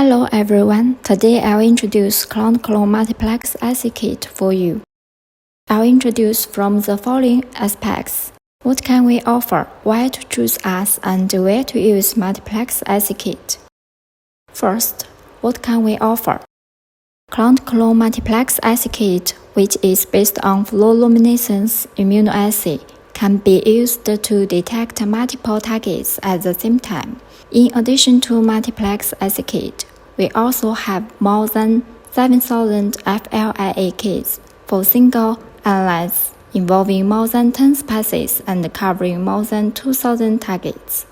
Hello everyone, today I'll introduce clone multiplex IC kit for you. I'll introduce from the following aspects. What can we offer, why to choose us, and where to use multiplex IC kit. First, what can we offer? Clone multiplex IC kit, which is based on fluorescence immunoassay, can be used to detect multiple targets at the same time. In addition to multiplex IC kit, we also have more than 7,000 FLIA kits for single analysis involving more than 10 species and covering more than 2,000 targets.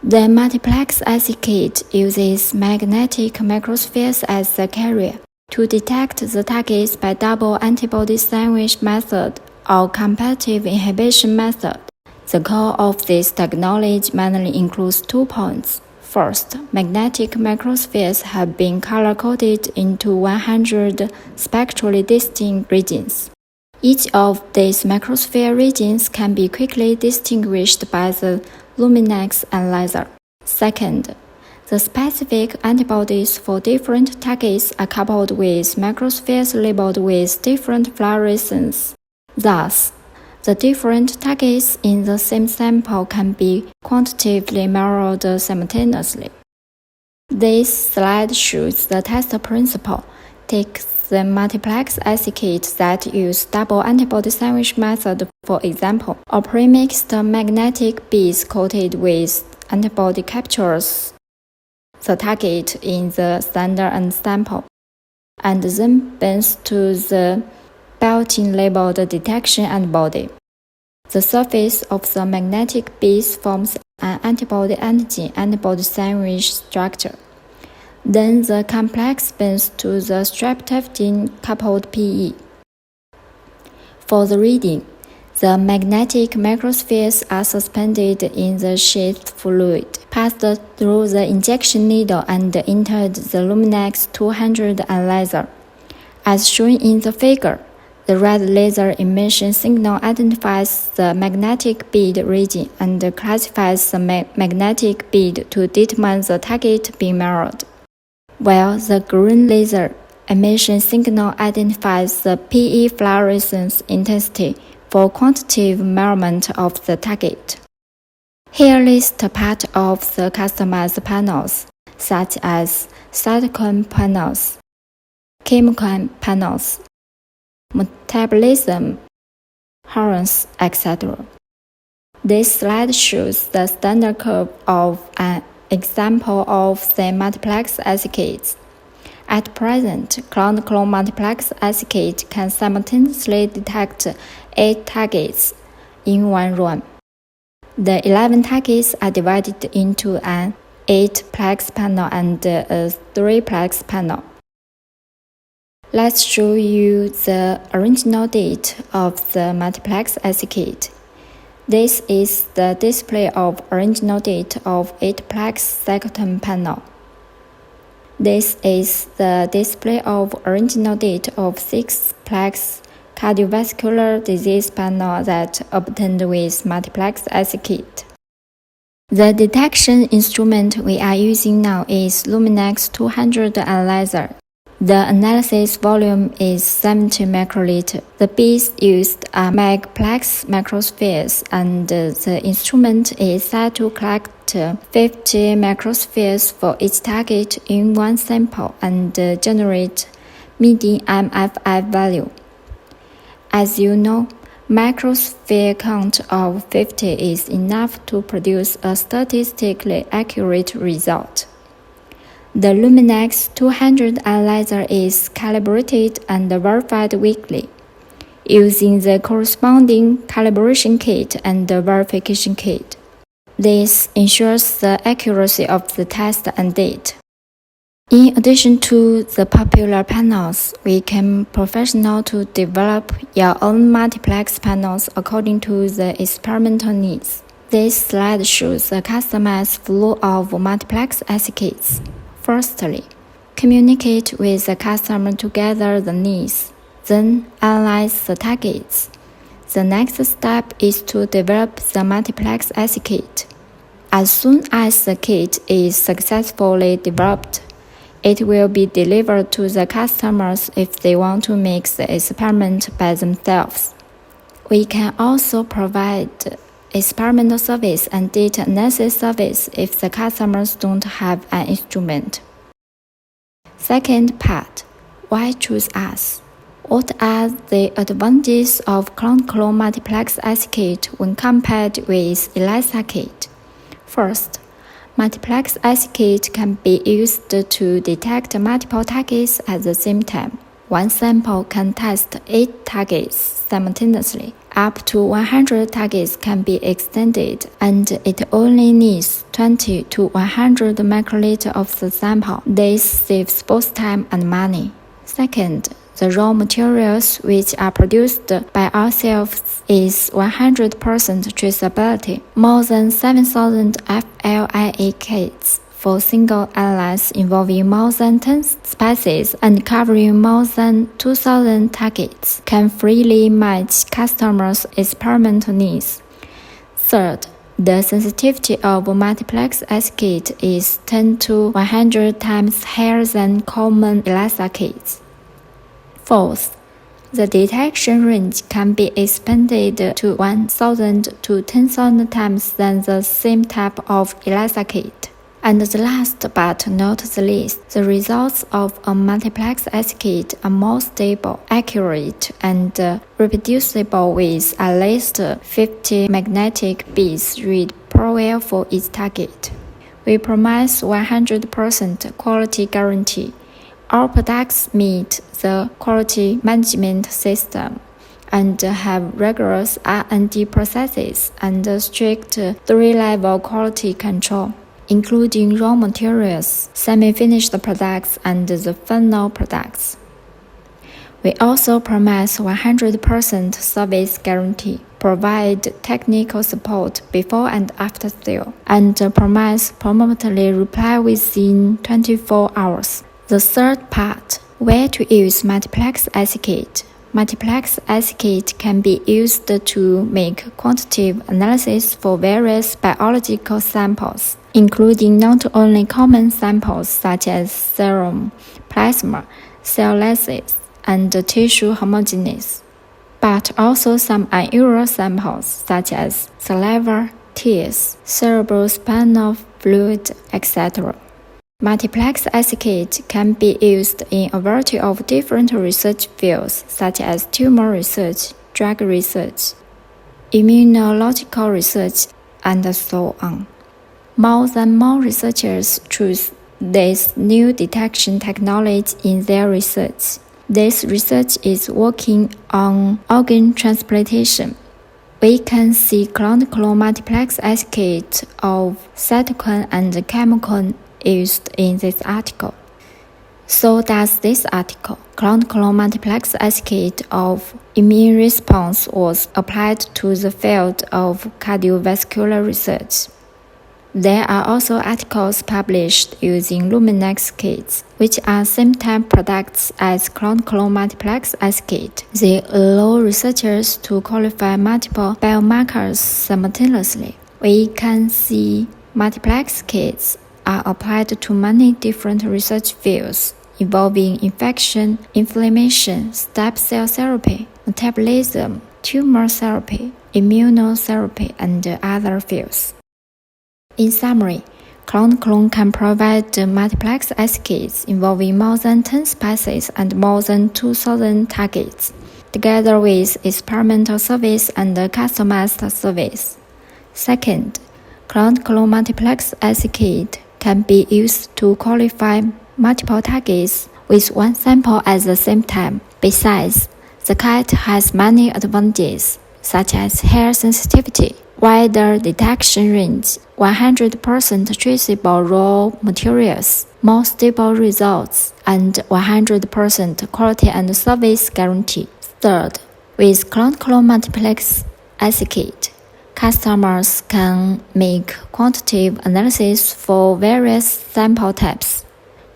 The multiplex IC kit uses magnetic microspheres as the carrier to detect the targets by double antibody sandwich method or competitive inhibition method. The core of this technology mainly includes 2 points. First, magnetic microspheres have been color-coded into 100 spectrally distinct regions. Each of these microsphere regions can be quickly distinguished by the Luminex analyzer. Second, the specific antibodies for different targets are coupled with microspheres labeled with different fluorescence. Thus, the different targets in the same sample can be quantitatively measured simultaneously. This slide shows the test principle. Take the multiplex IC kit that use double antibody sandwich method, for example, or premixed magnetic beads coated with antibody captures the target in the standard sample, and then binds to the built-in labeled detection antibody. The surface of the magnetic beads forms an antibody-antigen antibody sandwich structure. Then the complex binds to the streptavidin-coupled PE. For the reading, the magnetic microspheres are suspended in the sheath fluid, passed through the injection needle and entered the Luminex 200 analyzer. As shown in the figure, the red laser emission signal identifies the magnetic bead region and classifies the magnetic bead to determine the target being measured, while the green laser emission signal identifies the PE fluorescence intensity for quantitative measurement of the target. Here list part of the customized panels, such as cytokine panels, chemokine panels, metabolism, hormones, etc. This slide shows the standard curve of an example of the multiplex IC kits. At present, clone multiplex IC kit can simultaneously detect 8 targets in one run. The 11 targets are divided into an 8-plex panel and a 3-plex panel. Let's show you the original date of the multiplex IC kit. This is the display of original date of 8-plex cytokine panel. This is the display of original date of 6-plex cardiovascular disease panel that obtained with multiplex IC kit. The detection instrument we are using now is Luminex 200 analyzer. The analysis volume is 70 microliter. The beads used are magplex microspheres, and the instrument is set to collect 50 microspheres for each target in one sample and generate median MFI value. As you know, microsphere count of 50 is enough to produce a statistically accurate result. The Luminex 200 analyzer is calibrated and verified weekly, using the corresponding calibration kit and the verification kit. This ensures the accuracy of the test and date. In addition to the popular panels, we can professional to develop your own multiplex panels according to the experimental needs. This slide shows a customized flow of multiplex IC kits. Firstly, communicate with the customer to gather the needs, then analyze the targets. The next step is to develop the multiplex IC kit. As soon as the kit is successfully developed, It will be delivered to the customers if they want to make the experiment by themselves. We can also provide experimental service and data analysis service if the customers don't have an instrument. Second part, why choose us? What are the advantages of clone-clone multiplex IC kit when compared with ELISA kit? First, multiplex IC kit can be used to detect multiple targets at the same time. One sample can test 8 targets simultaneously. Up to 100 targets can be extended, and it only needs 20 to 100 microliter of the sample. This saves both time and money. Second, the raw materials which are produced by ourselves is 100% traceability. More than 7,000 FLIA kits for single analysis involving more than 10 species and covering more than 2,000 targets can freely match customers' experimental needs. Third, the sensitivity of multiplex IC kit is 10 to 100 times higher than common ELISA kits. Fourth, the detection range can be expanded to 1,000 to 10,000 times than the same type of ELISA kit. And the last but not the least, the results of a multiplex IC kit are more stable, accurate, and reproducible with at least 50 magnetic beads read per for each target. We promise 100% quality guarantee. Our products meet the quality management system and have rigorous R&D processes and strict 3-level quality control, including raw materials, semi-finished products, and the final products. We also promise 100% service guarantee, provide technical support before and after sale, and promise promptly reply within 24 hours. The third part, where to use multiplex IC kit. Multiplex IC kit can be used to make quantitative analysis for various biological samples, including not only common samples such as serum, plasma, cell lysis, and tissue homogeneous, but also some unusual samples such as saliva, tears, cerebrospinal fluid, etc. Multiplex IC kit can be used in a variety of different research fields such as tumor research, drug research, immunological research, and so on. More and more researchers choose this new detection technology in their research. This research is working on organ transplantation. We can see clone-clone multiplex IC kit of cytokine and chemokine used in this article. So does this article. Clone-clone multiplex IC kit of immune response was applied to the field of cardiovascular research. There are also articles published using Luminex kits, which are same-type products as clone-clone multiplex IC kit. They allow researchers to qualify multiple biomarkers simultaneously. We can see multiplex kits are applied to many different research fields involving infection, inflammation, stem cell therapy, metabolism, tumor therapy, immunotherapy, and other fields. In summary, clone-clone can provide multiplex IC kits involving more than 10 species and more than 2,000 targets, together with experimental service and customized service. Second, clone-clone multiplex IC kit can be used to qualify multiple targets with one sample at the same time. Besides, the kit has many advantages, such as higher sensitivity, wider detection range, 100% traceable raw materials, more stable results, and 100% quality and service guarantee. Third, with clone-clone multiplex IC kit, customers can make quantitative analysis for various sample types,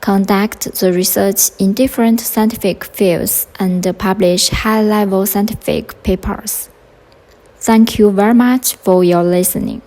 conduct the research in different scientific fields, and publish high-level scientific papers. Thank you very much for your listening.